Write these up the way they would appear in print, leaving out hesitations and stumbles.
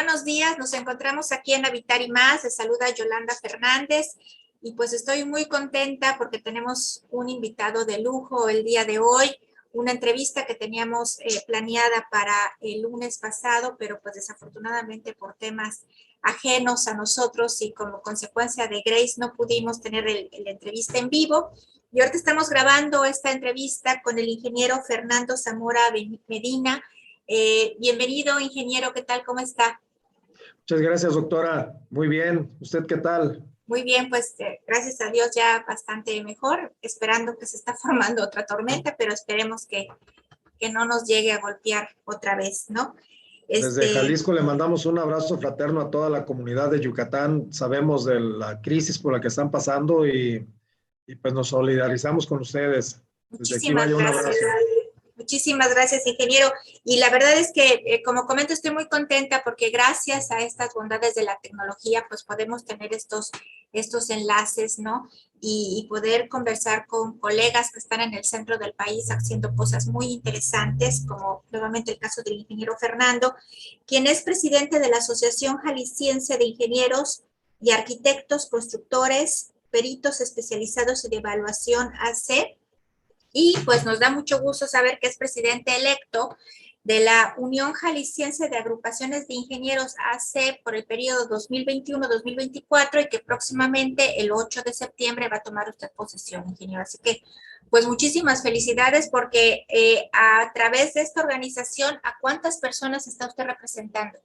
buenos días. Nos encontramos aquí en Habitar y Más. Les saluda Yolanda Fernández y pues estoy muy contenta porque tenemos un invitado de lujo el día de hoy, una entrevista que teníamos planeada para el lunes pasado, pero pues desafortunadamente por temas ajenos a nosotros y como consecuencia de Grace no pudimos tener la entrevista en vivo. Y ahorita estamos grabando esta entrevista con el ingeniero Fernando Zamora Medina. Bienvenido, ingeniero, ¿qué tal? ¿Cómo está? Muchas gracias, doctora. Muy bien. ¿Usted qué tal? Muy bien, pues gracias a Dios ya bastante mejor, esperando que se está formando otra tormenta, pero esperemos que no nos llegue a golpear otra vez, ¿no? Desde Jalisco le mandamos un abrazo fraterno a toda la comunidad de Yucatán. Sabemos de la crisis por la que están pasando y pues nos solidarizamos con ustedes. Desde aquí vaya un abrazo. Muchísimas gracias, ingeniero. Y la verdad es que, como comento, estoy muy contenta porque gracias a estas bondades de la tecnología, pues podemos tener estos enlaces, ¿no? Y poder conversar con colegas que están en el centro del país haciendo cosas muy interesantes, como nuevamente el caso del ingeniero Fernando, quien es presidente de la Asociación Jalisciense de Ingenieros y Arquitectos, Constructores, Peritos Especializados en Evaluación AC. Y pues nos da mucho gusto saber que es presidente electo de la Unión Jalisciense de Agrupaciones de Ingenieros AC por el periodo 2021-2024 y que próximamente el 8 de septiembre va a tomar usted posesión, ingeniero. Así que pues muchísimas felicidades porque a través de esta organización, ¿a cuántas personas está usted representando?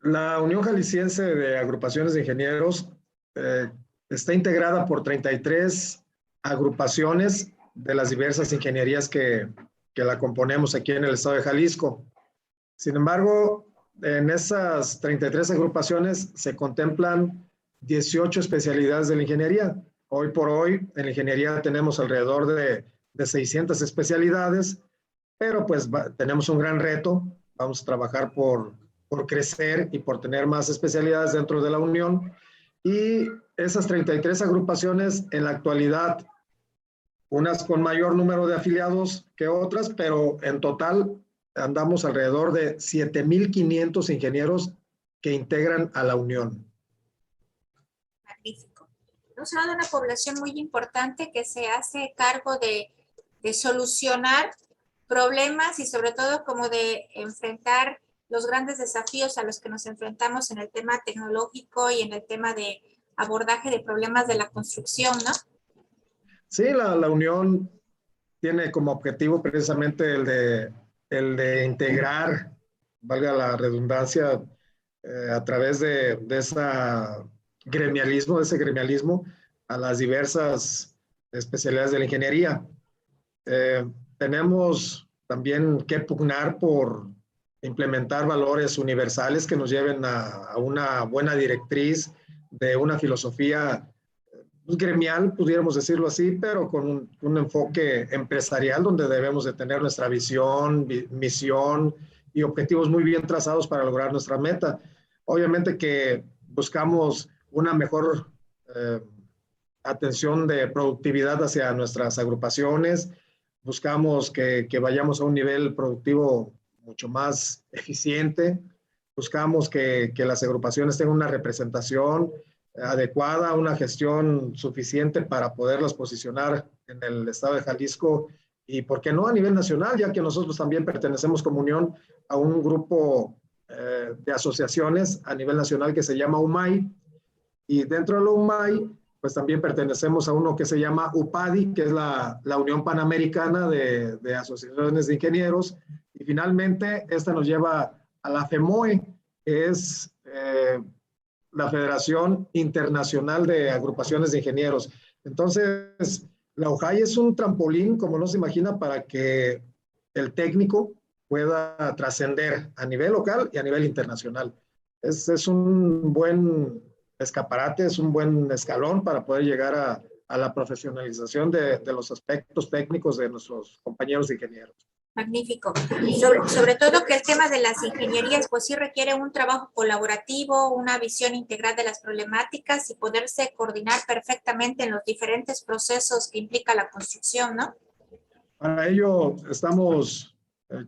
La Unión Jalisciense de Agrupaciones de Ingenieros está integrada por 33 agrupaciones de las diversas ingenierías que la componemos aquí en el estado de Jalisco. Sin embargo, en esas 33 agrupaciones se contemplan 18 especialidades de la ingeniería. Hoy por hoy en la ingeniería tenemos alrededor de 600 especialidades, pero pues tenemos un gran reto. Vamos a trabajar por crecer y por tener más especialidades dentro de la Unión. Y esas 33 agrupaciones en la actualidad, unas con mayor número de afiliados que otras, pero en total andamos alrededor de 7,500 ingenieros que integran a la Unión. Magnífico. Estamos hablando de una población muy importante que se hace cargo de solucionar problemas y sobre todo como de enfrentar los grandes desafíos a los que nos enfrentamos en el tema tecnológico y en el tema de abordaje de problemas de la construcción, ¿no? Sí, la Unión tiene como objetivo precisamente el de integrar, valga la redundancia, a través de ese gremialismo, a las diversas especialidades de la ingeniería. Tenemos también que pugnar por implementar valores universales que nos lleven a una buena directriz de una filosofía gremial, pudiéramos decirlo así, pero con un enfoque empresarial donde debemos de tener nuestra visión, misión y objetivos muy bien trazados para lograr nuestra meta. Obviamente que buscamos una mejor atención de productividad hacia nuestras agrupaciones, buscamos que vayamos a un nivel productivo mucho más eficiente, buscamos que las agrupaciones tengan una representación adecuada, una gestión suficiente para poderlas posicionar en el estado de Jalisco y, ¿por qué no, a nivel nacional? Ya que nosotros también pertenecemos como Unión a un grupo de asociaciones a nivel nacional que se llama UMAI, y dentro de la UMAI pues también pertenecemos a uno que se llama UPADI, que es la Unión Panamericana de Asociaciones de Ingenieros, y finalmente esta nos lleva a la FEMOE, que es la Federación Internacional de Agrupaciones de Ingenieros. Entonces, la UJAI es un trampolín, como no se imagina, para que el técnico pueda trascender a nivel local y a nivel internacional. Es un buen escaparate, es un buen escalón para poder llegar a la profesionalización de los aspectos técnicos de nuestros compañeros ingenieros. Magnífico. Sobre todo que el tema de las ingenierías pues sí requiere un trabajo colaborativo, una visión integral de las problemáticas y poderse coordinar perfectamente en los diferentes procesos que implica la construcción, ¿no? Para ello estamos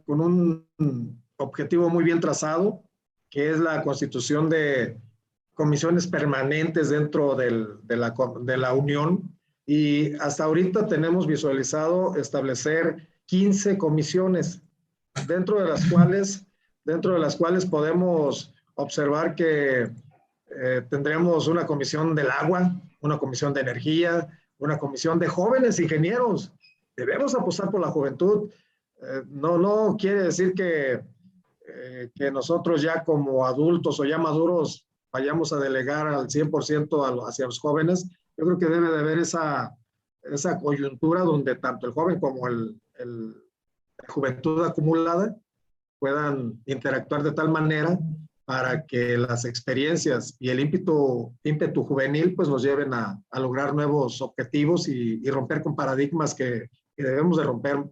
con un objetivo muy bien trazado, que es la constitución de comisiones permanentes dentro de la Unión, y hasta ahorita tenemos visualizado establecer 15 comisiones, dentro de las cuales podemos observar que tendremos una comisión del agua, una comisión de energía, una comisión de jóvenes ingenieros. Debemos apostar por la juventud. No quiere decir que nosotros ya como adultos o ya maduros vayamos a delegar al 100% hacia los jóvenes. Yo creo que debe de haber esa coyuntura donde tanto el joven como la juventud acumulada puedan interactuar de tal manera para que las experiencias y el ímpetu juvenil pues nos lleven a lograr nuevos objetivos y romper con paradigmas que debemos de romper,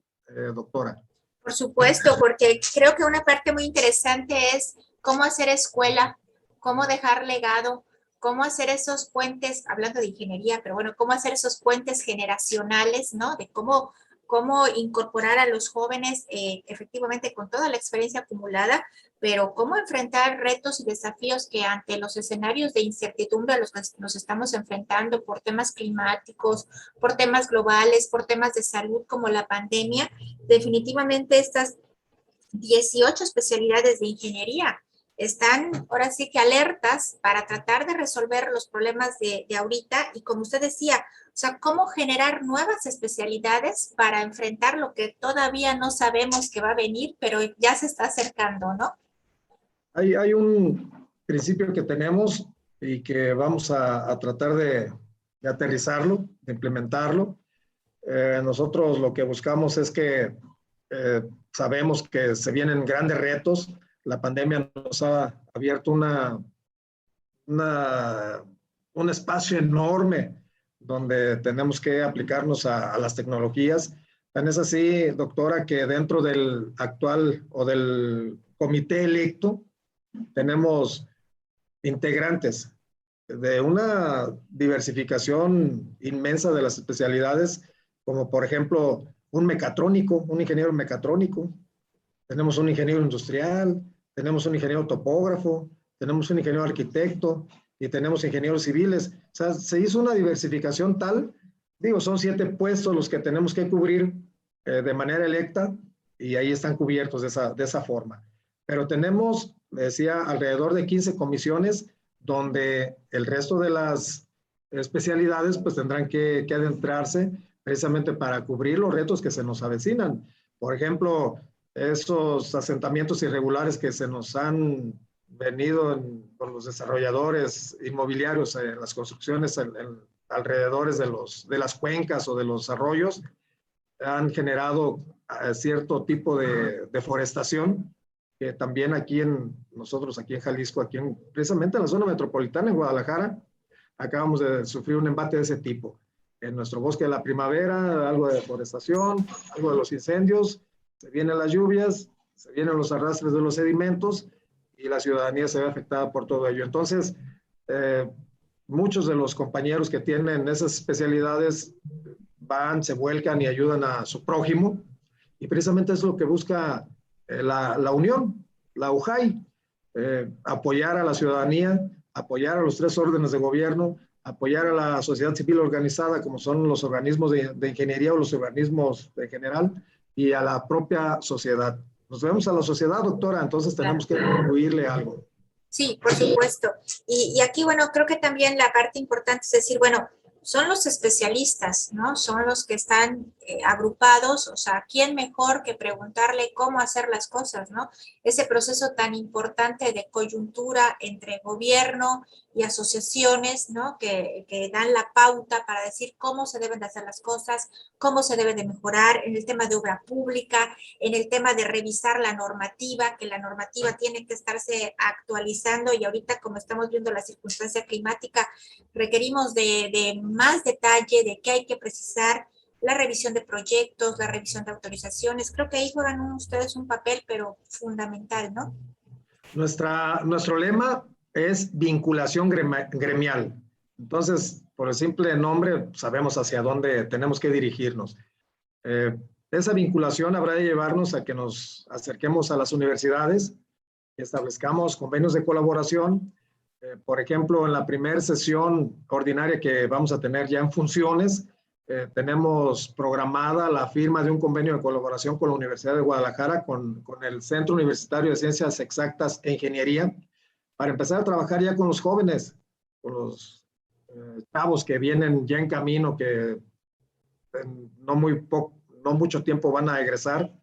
doctora. Por supuesto, porque creo que una parte muy interesante es cómo hacer escuela, cómo dejar legado, cómo hacer esos puentes, hablando de ingeniería, pero bueno, cómo hacer esos puentes generacionales, ¿no? De cómo incorporar a los jóvenes efectivamente con toda la experiencia acumulada, pero cómo enfrentar retos y desafíos que ante los escenarios de incertidumbre a los que nos estamos enfrentando por temas climáticos, por temas globales, por temas de salud como la pandemia, definitivamente estas 18 especialidades de ingeniería están ahora sí que alertas para tratar de resolver los problemas de ahorita y como usted decía, o sea, cómo generar nuevas especialidades para enfrentar lo que todavía no sabemos que va a venir, pero ya se está acercando, ¿no? Hay un principio que tenemos y que vamos a tratar de aterrizarlo, de implementarlo. Nosotros lo que buscamos es que sabemos que se vienen grandes retos. La pandemia nos ha abierto un espacio enorme donde tenemos que aplicarnos a las tecnologías. Tan es así, doctora, que dentro del actual o del comité electo tenemos integrantes de una diversificación inmensa de las especialidades, como por ejemplo un mecatrónico, un ingeniero mecatrónico, tenemos un ingeniero industrial, tenemos un ingeniero topógrafo, tenemos un ingeniero arquitecto y tenemos ingenieros civiles. O sea, se hizo una diversificación tal, digo, son 7 puestos los que tenemos que cubrir de manera electa y ahí están cubiertos de esa forma. Pero tenemos, decía, alrededor de 15 comisiones donde el resto de las especialidades pues tendrán que adentrarse precisamente para cubrir los retos que se nos avecinan. Por ejemplo, esos asentamientos irregulares que se nos han venido con los desarrolladores inmobiliarios en las construcciones alrededores de las cuencas o de los arroyos, han generado cierto tipo de deforestación que también nosotros aquí en Jalisco, precisamente en la zona metropolitana, en Guadalajara, acabamos de sufrir un embate de ese tipo. En nuestro bosque de la primavera, algo de deforestación, algo de los incendios, se vienen las lluvias, se vienen los arrastres de los sedimentos y la ciudadanía se ve afectada por todo ello. Entonces, muchos de los compañeros que tienen esas especialidades se vuelcan y ayudan a su prójimo y precisamente es lo que busca la Unión, la UJAI, apoyar a la ciudadanía, apoyar a los 3 órdenes de gobierno, apoyar a la sociedad civil organizada, como son los organismos de ingeniería o los organismos en general, y a la propia sociedad. Nos vemos a la sociedad, doctora, entonces tenemos que contribuirle algo. Sí, por supuesto. Y aquí, bueno, creo que también la parte importante es decir, bueno, son los especialistas, ¿no? Son los que están agrupados, o sea, ¿quién mejor que preguntarle cómo hacer las cosas, ¿no? Ese proceso tan importante de coyuntura entre gobierno y asociaciones, ¿no? Que dan la pauta para decir cómo se deben de hacer las cosas, cómo se debe de mejorar en el tema de obra pública, en el tema de revisar la normativa, que la normativa tiene que estarse actualizando y ahorita como estamos viendo la circunstancia climática, requerimos de más detalle de qué hay que precisar, la revisión de proyectos, la revisión de autorizaciones. Creo que ahí juegan ustedes un papel, pero fundamental, ¿no? Nuestro lema es vinculación gremial. Entonces, por el simple nombre, sabemos hacia dónde tenemos que dirigirnos. Esa vinculación habrá de llevarnos a que nos acerquemos a las universidades, que establezcamos convenios de colaboración. Por ejemplo, en la primera sesión ordinaria que vamos a tener ya en funciones, tenemos programada la firma de un convenio de colaboración con la Universidad de Guadalajara, con el Centro Universitario de Ciencias Exactas e Ingeniería, para empezar a trabajar ya con los jóvenes, con los chavos que vienen ya en camino, que no mucho tiempo van a egresar,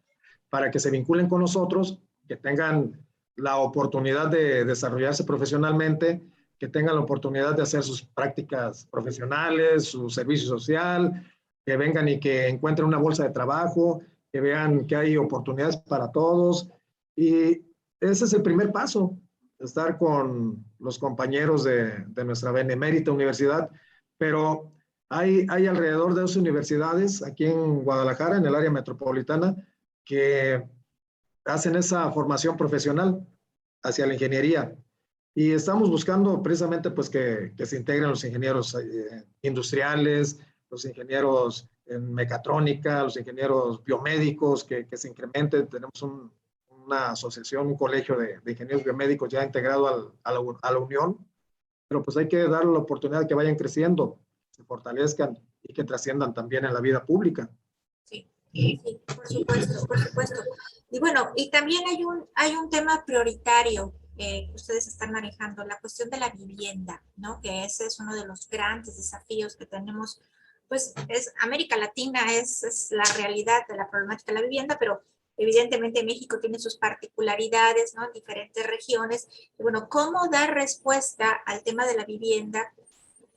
para que se vinculen con nosotros, que tengan la oportunidad de desarrollarse profesionalmente, que tengan la oportunidad de hacer sus prácticas profesionales, su servicio social, que vengan y que encuentren una bolsa de trabajo, que vean que hay oportunidades para todos. Y ese es el primer paso, estar con los compañeros de nuestra benemérita universidad, pero hay alrededor de 2 universidades aquí en Guadalajara, en el área metropolitana, que hacen esa formación profesional hacia la ingeniería. Y estamos buscando precisamente pues que se integren los ingenieros industriales, los ingenieros en mecatrónica, los ingenieros biomédicos, que se incrementen. Tenemos una asociación, un colegio de ingenieros biomédicos ya integrado a la Unión, pero pues hay que darle la oportunidad de que vayan creciendo, se fortalezcan y que trasciendan también en la vida pública. Sí, sí, por supuesto, por supuesto. Y bueno, y también hay un tema prioritario que ustedes están manejando, la cuestión de la vivienda, ¿no? Que ese es uno de los grandes desafíos que tenemos. Pues es América Latina, es la realidad de la problemática de la vivienda, pero evidentemente México tiene sus particularidades, ¿no? En diferentes regiones. Y bueno, ¿cómo dar respuesta al tema de la vivienda,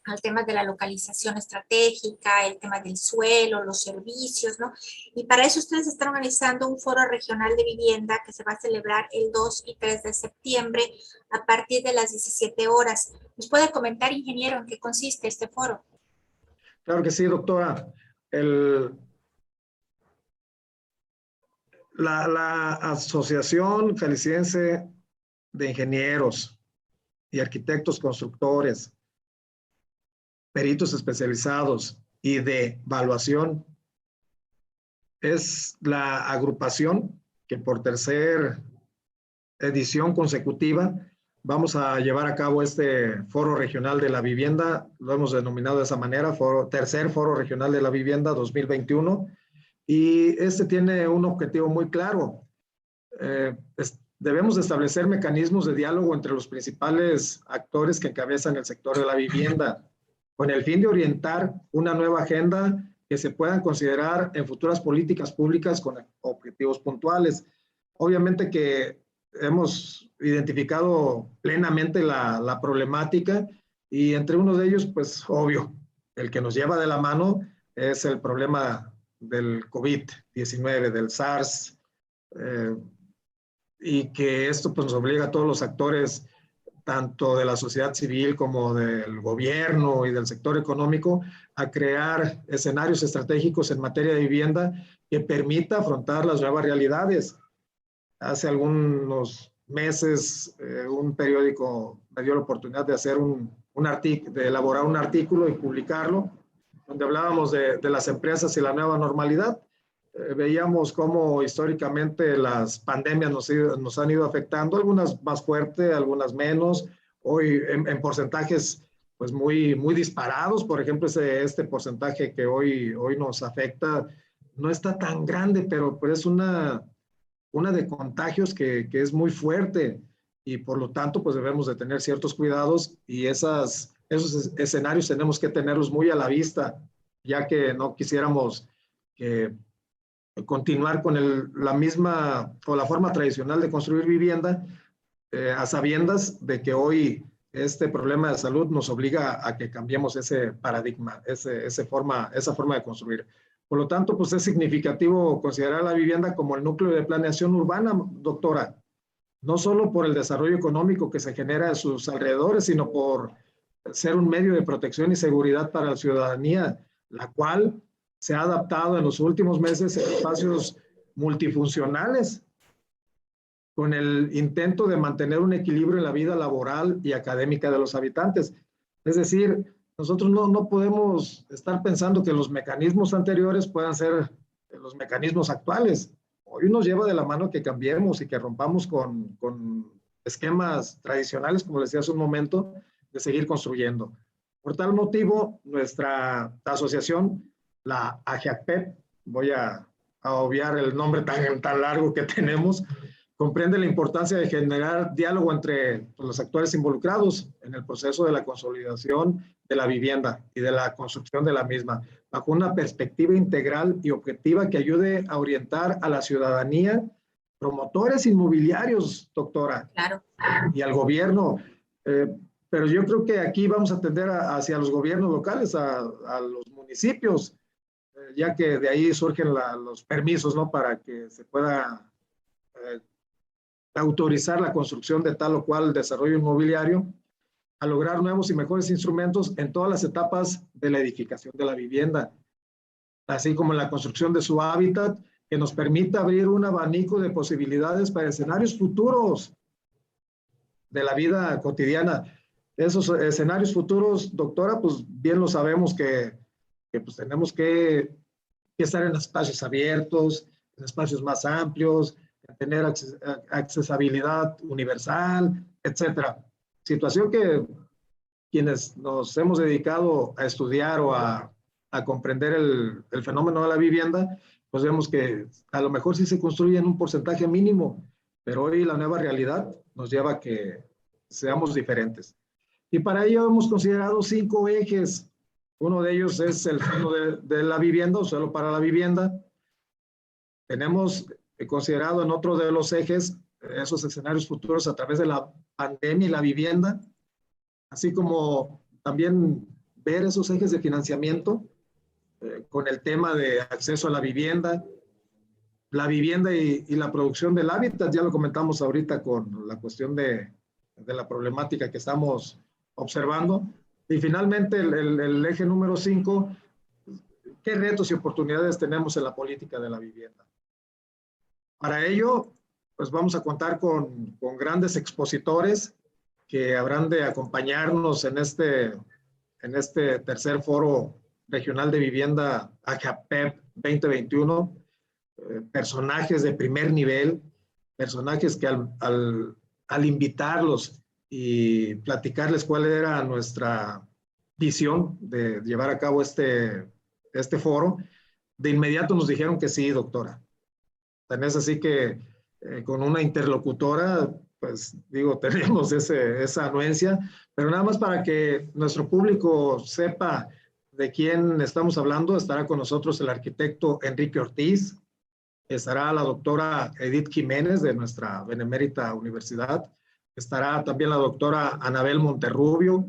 al tema de la localización estratégica, el tema del suelo, los servicios, ¿no? Y para eso ustedes están organizando un foro regional de vivienda que se va a celebrar el 2 y 3 de septiembre a partir de las 17 horas. ¿Nos puede comentar, ingeniero, en qué consiste este foro? Claro que sí, doctora. La Asociación Jalisciense de Ingenieros y Arquitectos Constructores, peritos especializados y de evaluación es la agrupación que por tercera edición consecutiva vamos a llevar a cabo este Foro Regional de la Vivienda, lo hemos denominado de esa manera, tercer Foro Regional de la Vivienda 2021, y este tiene un objetivo muy claro. Debemos establecer mecanismos de diálogo entre los principales actores que encabezan el sector de la vivienda, con el fin de orientar una nueva agenda que se puedan considerar en futuras políticas públicas con objetivos puntuales. Obviamente que hemos identificado plenamente la problemática y entre uno de ellos, pues obvio, el que nos lleva de la mano es el problema del COVID-19, del SARS, y que esto pues nos obliga a todos los actores, tanto de la sociedad civil como del gobierno y del sector económico, a crear escenarios estratégicos en materia de vivienda que permita afrontar las nuevas realidades. Hace algunos meses un periódico me dio la oportunidad de hacer de elaborar un artículo y publicarlo, donde hablábamos de las empresas y la nueva normalidad. Veíamos cómo históricamente las pandemias nos han ido afectando, algunas más fuerte, algunas menos, hoy en porcentajes pues muy disparados. Por ejemplo, este porcentaje que hoy nos afecta no está tan grande, pero es una de contagios que es muy fuerte y por lo tanto pues debemos de tener ciertos cuidados y esos escenarios tenemos que tenerlos muy a la vista, ya que no quisiéramos continuar con la misma o la forma tradicional de construir vivienda, a sabiendas de que hoy este problema de salud nos obliga a que cambiemos ese paradigma, esa forma de construir. Por lo tanto, pues es significativo considerar la vivienda como el núcleo de planeación urbana, doctora, no solo por el desarrollo económico que se genera en sus alrededores, sino por ser un medio de protección y seguridad para la ciudadanía, la cual se ha adaptado en los últimos meses a espacios multifuncionales, con el intento de mantener un equilibrio en la vida laboral y académica de los habitantes. Es decir, nosotros no podemos estar pensando que los mecanismos anteriores puedan ser los mecanismos actuales. Hoy nos lleva de la mano que cambiemos y que rompamos con esquemas tradicionales, como les decía hace un momento, de seguir construyendo. Por tal motivo, nuestra asociación, la AGAPEP, voy a obviar el nombre tan largo que tenemos, comprende la importancia de generar diálogo entre los actores involucrados en el proceso de la consolidación de la vivienda y de la construcción de la misma, bajo una perspectiva integral y objetiva que ayude a orientar a la ciudadanía, promotores inmobiliarios, doctora, Claro. y al gobierno. Pero yo creo que aquí vamos a tender hacia los gobiernos locales, a los municipios, ya que de ahí surgen los permisos, ¿no? Para que se pueda autorizar la construcción de tal o cual desarrollo inmobiliario, a lograr nuevos y mejores instrumentos en todas las etapas de la edificación de la vivienda, así como en la construcción de su hábitat, que nos permita abrir un abanico de posibilidades para escenarios futuros de la vida cotidiana. Esos escenarios futuros, doctora, pues bien lo sabemos que pues tenemos que estar en espacios abiertos, en espacios más amplios, tener accesibilidad universal, etcétera. Situación que quienes nos hemos dedicado a estudiar o a comprender el fenómeno de la vivienda, pues vemos que a lo mejor sí se construye en un porcentaje mínimo, pero hoy la nueva realidad nos lleva a que seamos diferentes. Y para ello hemos considerado 5 ejes. Uno de ellos es el fondo de la vivienda, o solo para la vivienda. Tenemos considerado en otro de los ejes esos escenarios futuros a través de la pandemia y la vivienda, así como también ver esos ejes de financiamiento con el tema de acceso a la vivienda y la producción del hábitat. Ya lo comentamos ahorita con la cuestión de la problemática que estamos observando. Y finalmente el eje número 5, ¿qué retos y oportunidades tenemos en la política de la vivienda? Para ello, pues vamos a contar con grandes expositores que habrán de acompañarnos en este tercer foro regional de vivienda AGAPEP 2021, personajes de primer nivel, personajes que al invitarlos y platicarles cuál era nuestra visión de llevar a cabo este foro, de inmediato nos dijeron que sí, doctora. Tan es así que con una interlocutora, pues digo, tenemos esa anuencia, pero nada más para que nuestro público sepa de quién estamos hablando, estará con nosotros el arquitecto Enrique Ortiz, estará la doctora Edith Jiménez de nuestra benemérita universidad, estará también la doctora Anabel Monterrubio,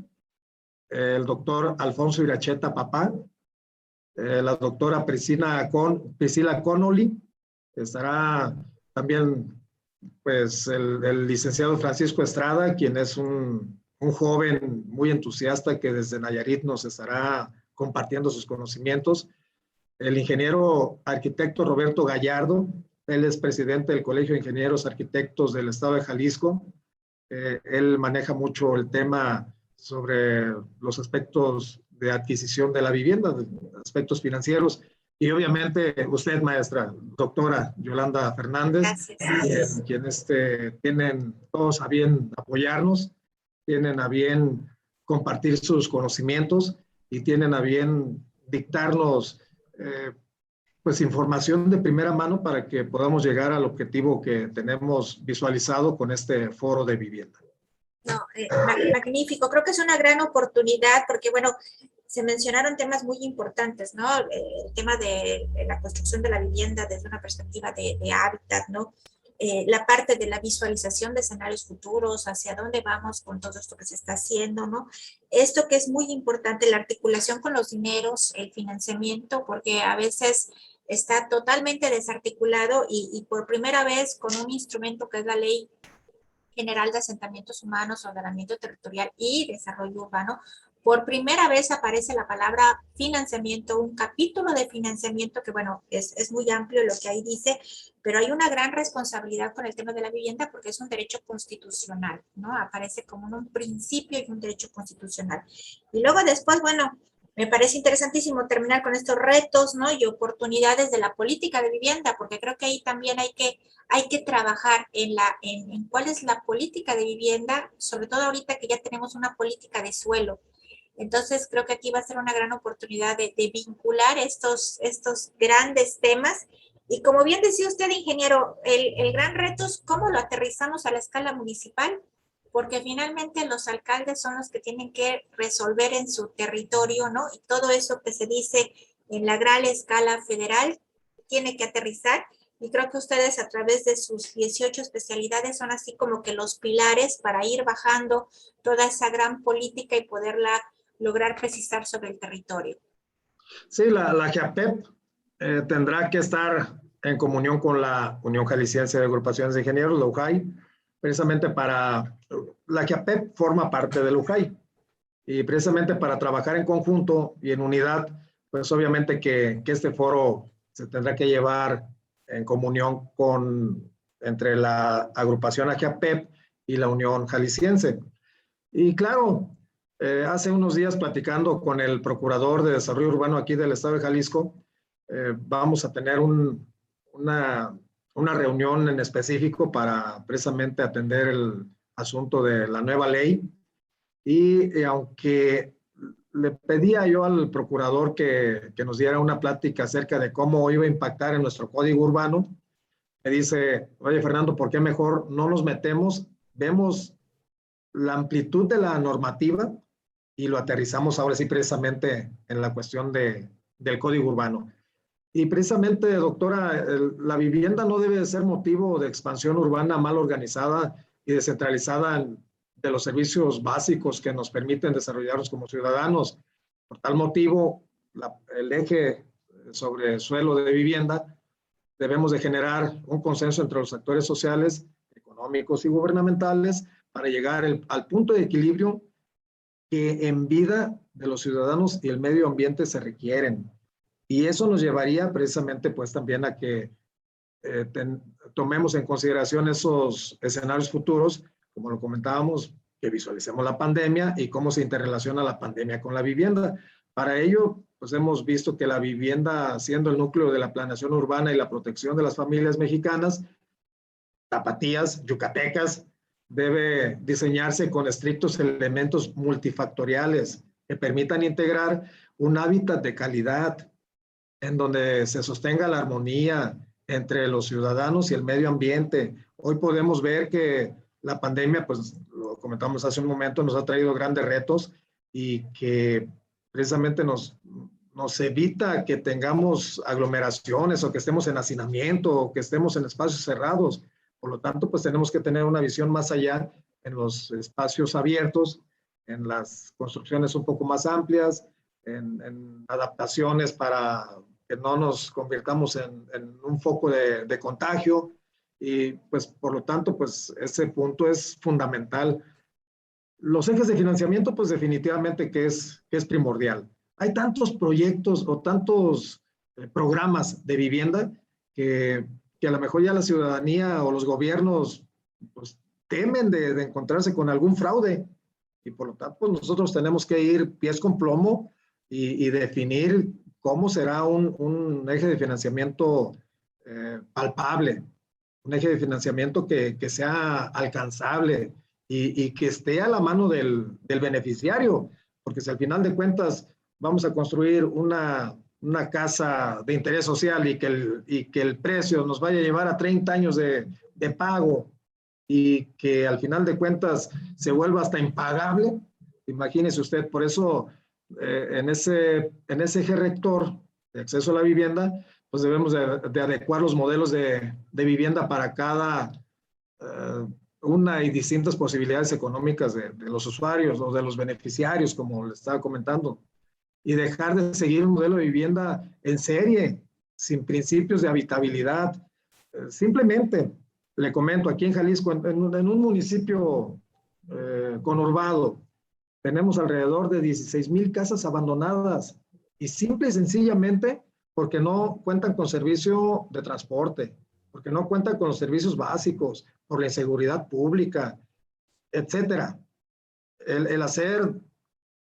el doctor Alfonso Iracheta Papá, la doctora Priscila Connolly, estará también pues el licenciado Francisco Estrada, quien es un joven muy entusiasta que desde Nayarit nos estará compartiendo sus conocimientos. El ingeniero arquitecto Roberto Gallardo, él es presidente del Colegio de Ingenieros Arquitectos del Estado de Jalisco. Él maneja mucho el tema sobre los aspectos de adquisición de la vivienda, aspectos financieros. Y obviamente usted, maestra, doctora Yolanda Fernández, quien tienen todos a bien apoyarnos, tienen a bien compartir sus conocimientos y tienen a bien dictarnos pues información de primera mano para que podamos llegar al objetivo que tenemos visualizado con este foro de vivienda. No, magnífico. Creo que es una gran oportunidad porque, bueno, se mencionaron temas muy importantes, ¿no? El tema de la construcción de la vivienda desde una perspectiva de hábitat, ¿no? La parte de la visualización de escenarios futuros, hacia dónde vamos con todo esto que se está haciendo, ¿no? Esto que es muy importante, la articulación con los dineros, el financiamiento, porque a veces está totalmente desarticulado y por primera vez con un instrumento que es la Ley General de Asentamientos Humanos, Ordenamiento Territorial y Desarrollo Urbano, por primera vez aparece la palabra financiamiento, un capítulo de financiamiento que, bueno, es muy amplio lo que ahí dice, pero hay una gran responsabilidad con el tema de la vivienda porque es un derecho constitucional, ¿no? Aparece como un principio y un derecho constitucional. Y luego después, bueno, Me parece interesantísimo terminar con estos retos, ¿no? Y oportunidades de la política de vivienda, porque creo que ahí también hay que trabajar en cuál es la política de vivienda, sobre todo ahorita que ya tenemos una política de suelo. Entonces, creo que aquí va a ser una gran oportunidad de vincular estos grandes temas. Y como bien decía usted, ingeniero, el gran reto es cómo lo aterrizamos a la escala municipal, porque finalmente los alcaldes son los que tienen que resolver en su territorio, ¿no? Y todo eso que se dice en la gran escala federal tiene que aterrizar. Y creo que ustedes a través de sus 18 especialidades son así como que los pilares para ir bajando toda esa gran política y poderla lograr precisar sobre el territorio. Sí, la GIAPEP tendrá que estar en comunión con la Unión Jalisciense de Agrupaciones de Ingenieros, la UJAI, precisamente para, la GIAPEP forma parte de la UJAI, y precisamente para trabajar en conjunto y en unidad, pues obviamente que este foro se tendrá que llevar en comunión entre la agrupación AGIAPEP y la Unión Jalisciense. Y claro, hace unos días platicando con el Procurador de Desarrollo Urbano aquí del Estado de Jalisco, vamos a tener una reunión en específico para precisamente atender el asunto de la nueva ley. Y aunque le pedía yo al procurador que nos diera una plática acerca de cómo iba a impactar en nuestro código urbano, me dice, oye Fernando, ¿por qué mejor no nos metemos, vemos la amplitud de la normativa y lo aterrizamos ahora sí precisamente en la cuestión del código urbano? Y precisamente, doctora, la vivienda no debe de ser motivo de expansión urbana mal organizada y descentralizada de los servicios básicos que nos permiten desarrollarnos como ciudadanos. Por tal motivo, el eje sobre suelo de vivienda, debemos de generar un consenso entre los actores sociales, económicos y gubernamentales para llegar al punto de equilibrio que en vida de los ciudadanos y el medio ambiente se requieren. Y eso nos llevaría precisamente pues también a que tomemos en consideración esos escenarios futuros, como lo comentábamos, que visualicemos la pandemia y cómo se interrelaciona la pandemia con la vivienda. Para ello, pues hemos visto que la vivienda, siendo el núcleo de la planeación urbana y la protección de las familias mexicanas, tapatías, yucatecas, debe diseñarse con estrictos elementos multifactoriales que permitan integrar un hábitat de calidad en donde se sostenga la armonía entre los ciudadanos y el medio ambiente. Hoy podemos ver que la pandemia, pues lo comentamos hace un momento, nos ha traído grandes retos y que precisamente nos evita que tengamos aglomeraciones o que estemos en hacinamiento o que estemos en espacios cerrados. Por lo tanto, pues tenemos que tener una visión más allá en los espacios abiertos, en las construcciones un poco más amplias, en adaptaciones para que no nos convirtamos en un foco de contagio. Y pues por lo tanto, pues ese punto es fundamental. Los ejes de financiamiento, pues definitivamente que es primordial. Hay tantos proyectos o tantos programas de vivienda que a lo mejor ya la ciudadanía o los gobiernos pues, temen de encontrarse con algún fraude. Y por lo tanto, pues nosotros tenemos que ir pies con plomo y definir cómo será un eje de financiamiento palpable, un eje de financiamiento que sea alcanzable y que esté a la mano del beneficiario, porque si al final de cuentas vamos a construir una casa de interés social y que el precio nos vaya a llevar a 30 años de pago y que al final de cuentas se vuelva hasta impagable, imagínese usted. Por eso en ese eje rector de acceso a la vivienda, pues debemos de adecuar los modelos de vivienda para cada una y distintas posibilidades económicas de los usuarios o de los beneficiarios, como le estaba comentando, y dejar de seguir un modelo de vivienda en serie, sin principios de habitabilidad. Simplemente, le comento, aquí en Jalisco, en un municipio conurbado, tenemos alrededor de 16,000 casas abandonadas y simple y sencillamente porque no cuentan con servicio de transporte, porque no cuentan con los servicios básicos, por la inseguridad pública, etcétera. El hacer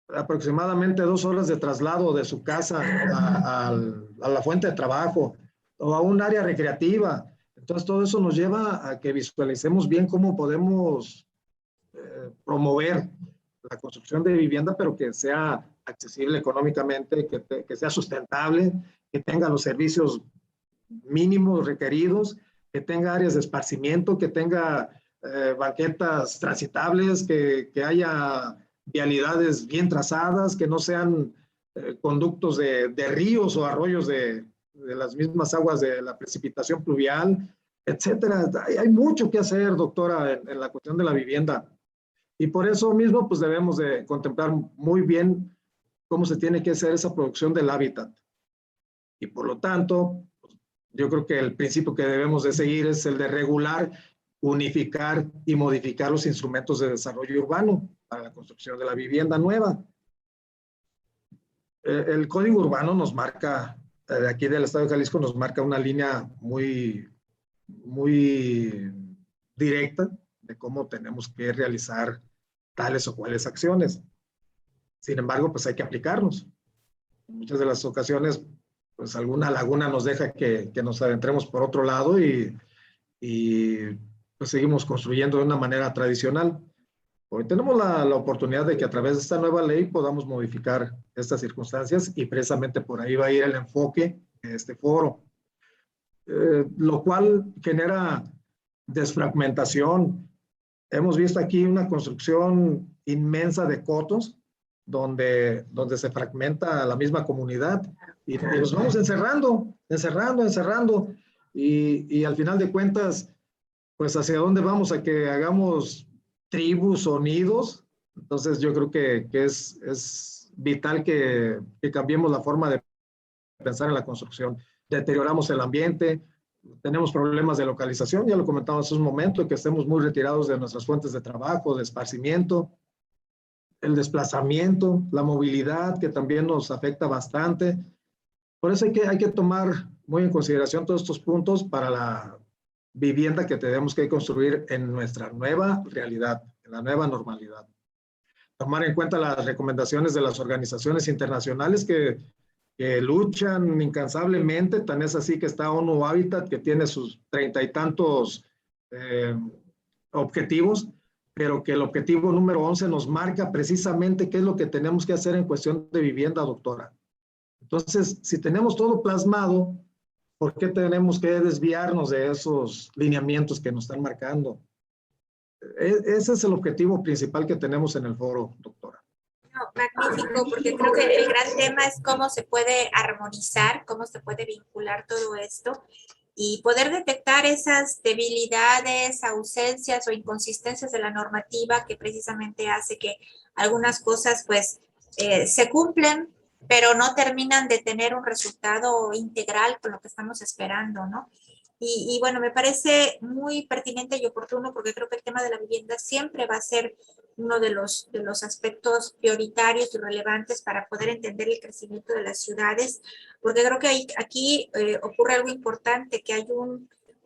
aproximadamente 2 horas de traslado de su casa a la fuente de trabajo o a un área recreativa. Entonces, todo eso nos lleva a que visualicemos bien cómo podemos promover la construcción de vivienda, pero que sea accesible económicamente, que sea sustentable, que tenga los servicios mínimos requeridos, que tenga áreas de esparcimiento, que tenga banquetas transitables, que haya vialidades bien trazadas, que no sean conductos de ríos o arroyos de las mismas aguas de la precipitación pluvial, etcétera. Hay mucho que hacer, doctora, en la cuestión de la vivienda. Y por eso mismo, pues debemos de contemplar muy bien cómo se tiene que hacer esa producción del hábitat. Y por lo tanto, yo creo que el principio que debemos de seguir es el de regular, unificar y modificar los instrumentos de desarrollo urbano para la construcción de la vivienda nueva. El Código Urbano nos marca, de aquí del Estado de Jalisco, nos marca una línea muy directa de cómo tenemos que realizar tales o cuales acciones. Sin embargo, pues hay que aplicarlos. En muchas de las ocasiones, pues alguna laguna nos deja que nos adentremos por otro lado y pues seguimos construyendo de una manera tradicional. Hoy tenemos la oportunidad de que a través de esta nueva ley podamos modificar estas circunstancias y precisamente por ahí va a ir el enfoque de este foro, lo cual genera desfragmentación. Hemos visto aquí una construcción inmensa de cotos donde se fragmenta la misma comunidad y nos vamos encerrando y al final de cuentas, pues hacia dónde vamos, a que hagamos tribus o nidos. Entonces yo creo que es vital que cambiemos la forma de pensar en la construcción. Deterioramos el ambiente, tenemos problemas de localización, ya lo comentamos hace un momento, que estemos muy retirados de nuestras fuentes de trabajo, de esparcimiento, el desplazamiento, la movilidad, que también nos afecta bastante. Por eso hay que tomar muy en consideración todos estos puntos para la vivienda que tenemos que construir en nuestra nueva realidad, en la nueva normalidad. Tomar en cuenta las recomendaciones de las organizaciones internacionales que luchan incansablemente, tan es así que está ONU Habitat, que tiene sus 30 y tantos objetivos, pero que el objetivo número 11 nos marca precisamente qué es lo que tenemos que hacer en cuestión de vivienda, doctora. Entonces, si tenemos todo plasmado, ¿por qué tenemos que desviarnos de esos lineamientos que nos están marcando? Ese es el objetivo principal que tenemos en el foro, doctora. No, magnífico, porque creo que el gran tema es cómo se puede armonizar, cómo se puede vincular todo esto y poder detectar esas debilidades, ausencias o inconsistencias de la normativa que precisamente hace que algunas cosas pues se cumplen, pero no terminan de tener un resultado integral con lo que estamos esperando, ¿no? Y bueno, me parece muy pertinente y oportuno porque creo que el tema de la vivienda siempre va a ser uno de los aspectos prioritarios y relevantes para poder entender el crecimiento de las ciudades, porque creo que aquí ocurre algo importante, que hay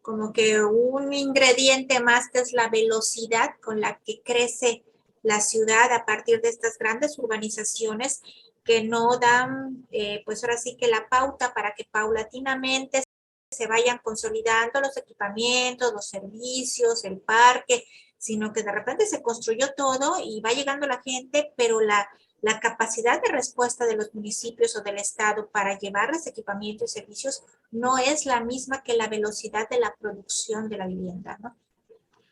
como que un ingrediente más que es la velocidad con la que crece la ciudad a partir de estas grandes urbanizaciones que no dan, pues ahora sí que la pauta para que paulatinamente se vayan consolidando los equipamientos, los servicios, el parque, sino que de repente se construyó todo y va llegando la gente, pero la capacidad de respuesta de los municipios o del estado para llevarles equipamiento y servicios no es la misma que la velocidad de la producción de la vivienda, ¿no?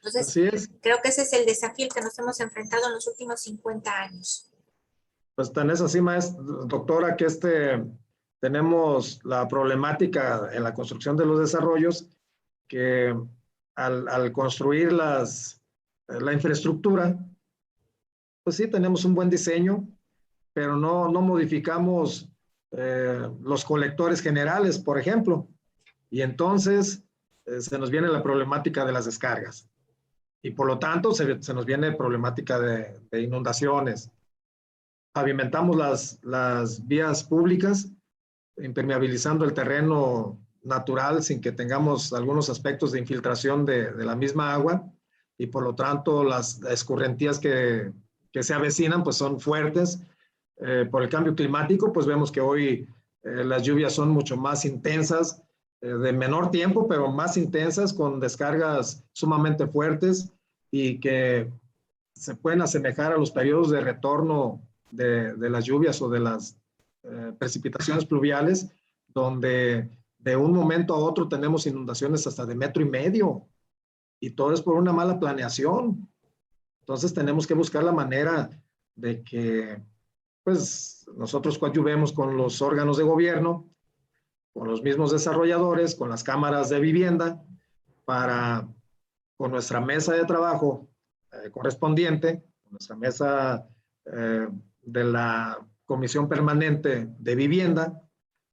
Entonces, creo que ese es el desafío que nos hemos enfrentado en los últimos 50 años. Pues tan es así, doctora, que tenemos la problemática en la construcción de los desarrollos, que al construir la infraestructura, pues sí, tenemos un buen diseño, pero no modificamos los colectores generales, por ejemplo. Y entonces se nos viene la problemática de las descargas. Y por lo tanto se nos viene problemática de inundaciones. Pavimentamos las vías públicas, impermeabilizando el terreno natural sin que tengamos algunos aspectos de infiltración de la misma agua, y por lo tanto las escorrentías que se avecinan pues son fuertes, por el cambio climático, pues vemos que hoy las lluvias son mucho más intensas, de menor tiempo, pero más intensas, con descargas sumamente fuertes y que se pueden asemejar a los periodos de retorno de las lluvias o de las precipitaciones pluviales, donde de un momento a otro tenemos inundaciones hasta de 1,5 metros, y todo es por una mala planeación. Entonces tenemos que buscar la manera de que pues nosotros coadyuvemos con los órganos de gobierno, con los mismos desarrolladores, con las cámaras de vivienda, para, con nuestra mesa de trabajo correspondiente, con nuestra mesa de la Comisión Permanente de Vivienda,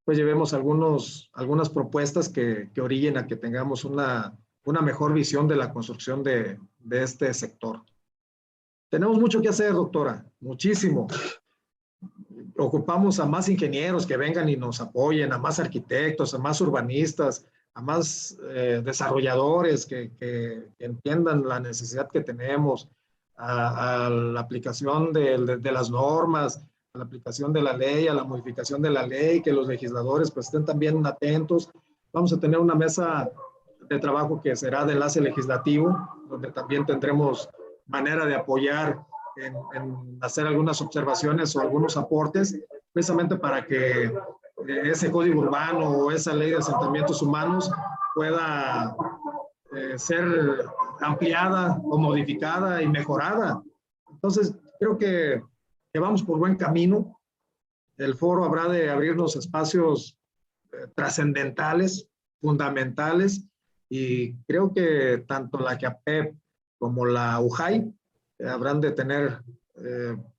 pues llevemos algunas propuestas que orillen a que tengamos una mejor visión de la construcción de este sector. Tenemos mucho que hacer, doctora, muchísimo. Ocupamos a más ingenieros que vengan y nos apoyen, a más arquitectos, a más urbanistas, a más desarrolladores que entiendan la necesidad que tenemos, a la aplicación de las normas, a la aplicación de la ley, a la modificación de la ley, que los legisladores pues estén también atentos. Vamos a tener una mesa de trabajo que será de enlace legislativo, donde también tendremos manera de apoyar en hacer algunas observaciones o algunos aportes, precisamente para que ese código urbano o esa ley de asentamientos humanos pueda ser ampliada o modificada y mejorada. Entonces, creo que vamos por buen camino. El foro habrá de abrirnos espacios trascendentales, fundamentales, y creo que tanto la CAPEP como la UJAI habrán de tener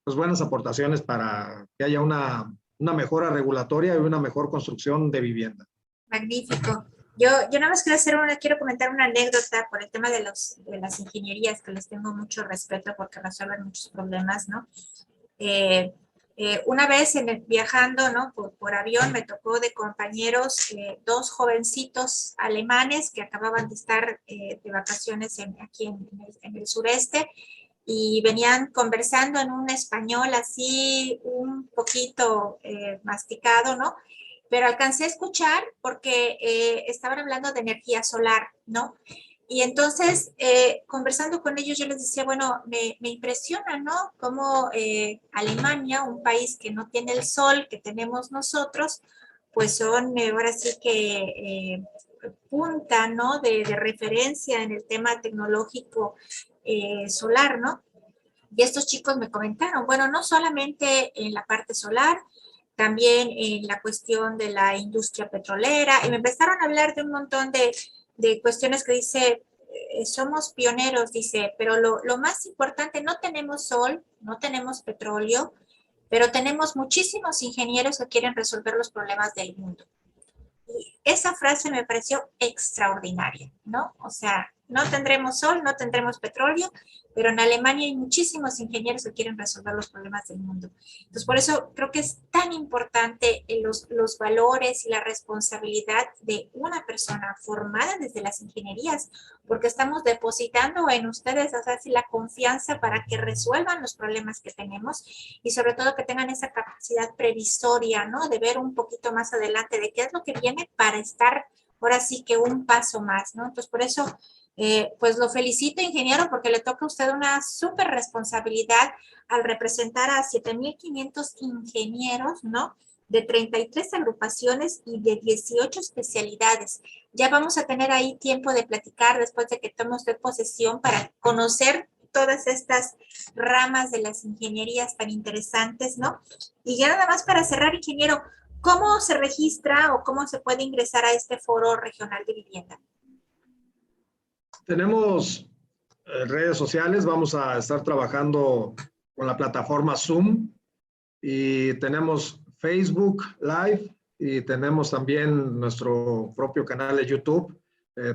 pues buenas aportaciones para que haya una mejora regulatoria y una mejor construcción de vivienda. Magnífico. Yo nada más quiero comentar una anécdota por el tema de las ingenierías, que les tengo mucho respeto porque resuelven muchos problemas, ¿no? Una vez viajando, ¿no? por avión, me tocó de compañeros 2 jovencitos alemanes que acababan de estar de vacaciones aquí en el sureste, y venían conversando en un español así un poquito masticado, ¿no? Pero alcancé a escuchar porque estaban hablando de energía solar, ¿no? Y entonces, conversando con ellos, yo les decía, bueno, me impresiona, ¿no? Cómo Alemania, un país que no tiene el sol que tenemos nosotros, pues son ahora sí que punta, ¿no? De referencia en el tema tecnológico solar, ¿no? Y estos chicos me comentaron, bueno, no solamente en la parte solar, también en la cuestión de la industria petrolera, y me empezaron a hablar de un montón de cuestiones que dice, somos pioneros, dice, pero lo más importante, no tenemos sol, no tenemos petróleo, pero tenemos muchísimos ingenieros que quieren resolver los problemas del mundo. Y esa frase me pareció extraordinaria, ¿no? O sea, no tendremos sol, no tendremos petróleo, pero en Alemania hay muchísimos ingenieros que quieren resolver los problemas del mundo. Entonces, por eso creo que es tan importante los valores y la responsabilidad de una persona formada desde las ingenierías, porque estamos depositando en ustedes, o sea, la confianza para que resuelvan los problemas que tenemos, y sobre todo que tengan esa capacidad previsoria, ¿no? De ver un poquito más adelante de qué es lo que viene para estar ahora sí que un paso más, ¿no? Entonces, por eso pues lo felicito, ingeniero, porque le toca a usted una súper responsabilidad al representar a 7,500 ingenieros, ¿no? De 33 agrupaciones y de 18 especialidades. Ya vamos a tener ahí tiempo de platicar después de que tome usted posesión para conocer todas estas ramas de las ingenierías tan interesantes, ¿no? Y ya nada más para cerrar, ingeniero, ¿cómo se registra o cómo se puede ingresar a este foro regional de vivienda? Tenemos redes sociales, vamos a estar trabajando con la plataforma Zoom, y tenemos Facebook Live, y tenemos también nuestro propio canal de YouTube.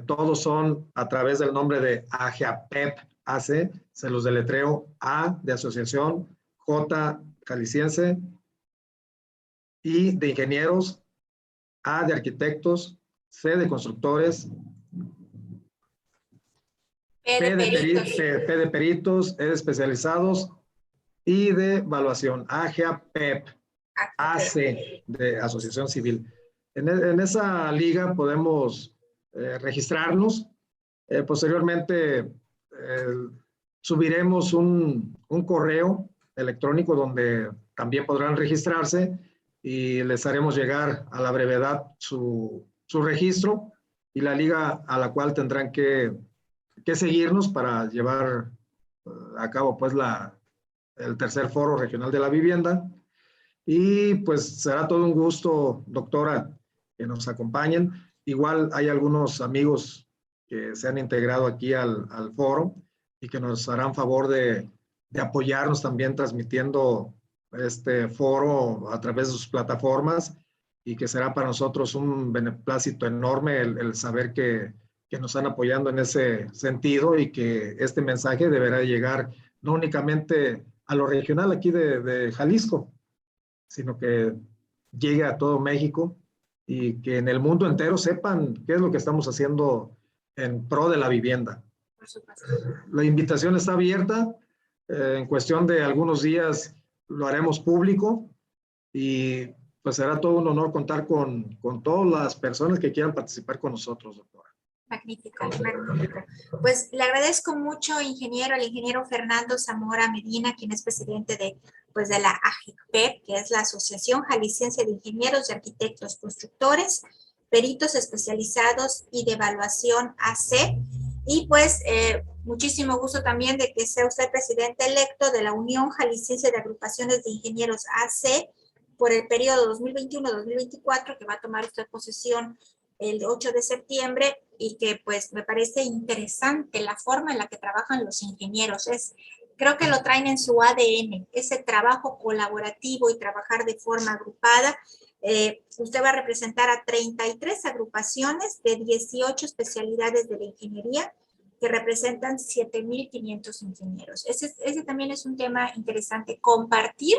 Todos son a través del nombre de AGAPEP AC, se los deletreo: A de asociación, J jalisciense, I de ingenieros, A de arquitectos, C de constructores, P de peritos, E de especializados, y de evaluación, AGA-PEP, AC, de Asociación Civil. En esa liga podemos registrarnos. Posteriormente subiremos un correo electrónico donde también podrán registrarse y les haremos llegar a la brevedad su registro y la liga a la cual tendrán que seguirnos para llevar a cabo pues el tercer foro regional de la vivienda. Y pues será todo un gusto, doctora, que nos acompañen. Igual hay algunos amigos que se han integrado aquí al foro y que nos harán favor de apoyarnos también transmitiendo este foro a través de sus plataformas y que será para nosotros un beneplácito enorme el saber que nos están apoyando en ese sentido y que este mensaje deberá llegar no únicamente a lo regional aquí de Jalisco, sino que llegue a todo México y que en el mundo entero sepan qué es lo que estamos haciendo en pro de la vivienda. Por supuesto. La invitación está abierta. En cuestión de algunos días lo haremos público y pues será todo un honor contar con todas las personas que quieran participar con nosotros, doctora. Magnífico, magnífico. Pues le agradezco mucho, ingeniero, al ingeniero Fernando Zamora Medina, quien es presidente de la AGIPEP, que es la Asociación Jalisciense de Ingenieros y Arquitectos Constructores, Peritos Especializados y de Evaluación AC. Y pues muchísimo gusto también de que sea usted presidente electo de la Unión Jalisciense de Agrupaciones de Ingenieros AC por el periodo 2021-2024, que va a tomar usted posesión el 8 de septiembre, y que pues me parece interesante la forma en la que trabajan los ingenieros. Creo que lo traen en su ADN, ese trabajo colaborativo y trabajar de forma agrupada. Usted va a representar a 33 agrupaciones de 18 especialidades de la ingeniería que representan 7,500 ingenieros. Ese también es un tema interesante, compartir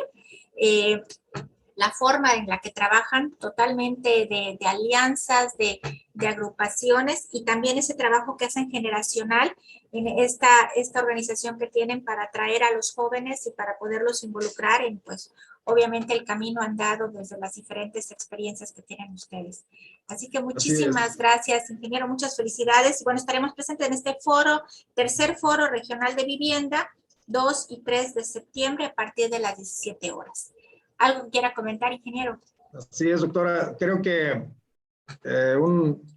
la forma en la que trabajan totalmente de alianzas, de agrupaciones, y también ese trabajo que hacen generacional en esta organización que tienen para atraer a los jóvenes y para poderlos involucrar en, pues, obviamente el camino andado desde las diferentes experiencias que tienen ustedes. Así que muchísimas gracias, ingeniero, muchas felicidades. Y bueno, estaremos presentes en este foro, tercer foro regional de vivienda, 2 y 3 de septiembre a partir de las 17 horas. ¿Algo que quiera comentar, ingeniero? Así es, doctora. Creo que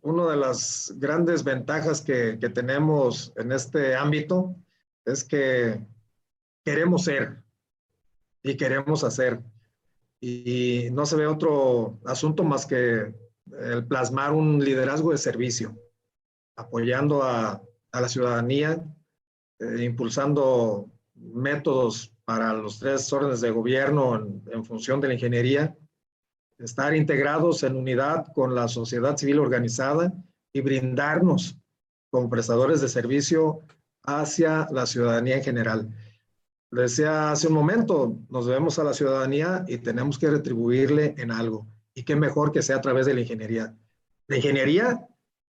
una de las grandes ventajas que tenemos en este ámbito es que queremos ser y queremos hacer. Y no se ve otro asunto más que el plasmar un liderazgo de servicio, apoyando a la ciudadanía, impulsando métodos para los 3 órdenes de gobierno en función de la ingeniería, estar integrados en unidad con la sociedad civil organizada y brindarnos como prestadores de servicio hacia la ciudadanía en general. Le decía hace un momento, nos debemos a la ciudadanía y tenemos que retribuirle en algo. Y qué mejor que sea a través de la ingeniería. La ingeniería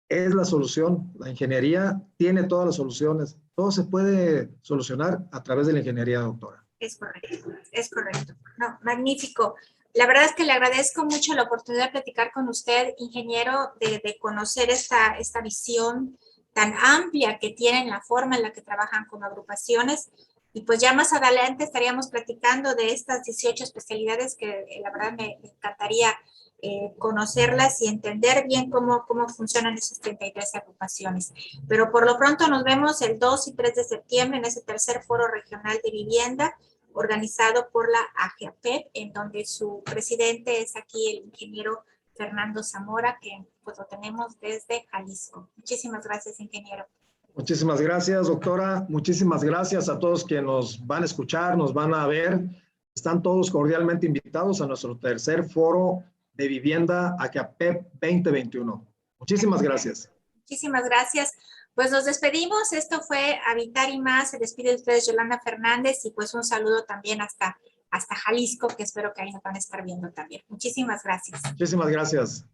es la solución. La ingeniería tiene todas las soluciones. Todo se puede solucionar a través de la ingeniería, doctora. Es correcto, es correcto. No, magnífico. La verdad es que le agradezco mucho la oportunidad de platicar con usted, ingeniero, de conocer esta visión tan amplia que tienen, la forma en la que trabajan como agrupaciones. Y pues ya más adelante estaríamos platicando de estas 18 especialidades que la verdad me encantaría conocerlas y entender bien cómo funcionan esas 33 agrupaciones. Pero por lo pronto nos vemos el 2 y 3 de septiembre en ese tercer foro regional de vivienda organizado por la AGAPEP, en donde su presidente es aquí el ingeniero Fernando Zamora, que pues lo tenemos desde Jalisco. Muchísimas gracias, ingeniero. Muchísimas gracias, doctora. Muchísimas gracias a todos que nos van a escuchar, nos van a ver. Están todos cordialmente invitados a nuestro tercer foro de vivienda AGAPEP 2021. Muchísimas gracias. Muchísimas gracias. Pues nos despedimos. Esto fue Habitar y Más. Se despide de ustedes Yolanda Fernández y pues un saludo también hasta Jalisco, que espero que ahí nos van a estar viendo también. Muchísimas gracias. Muchísimas gracias.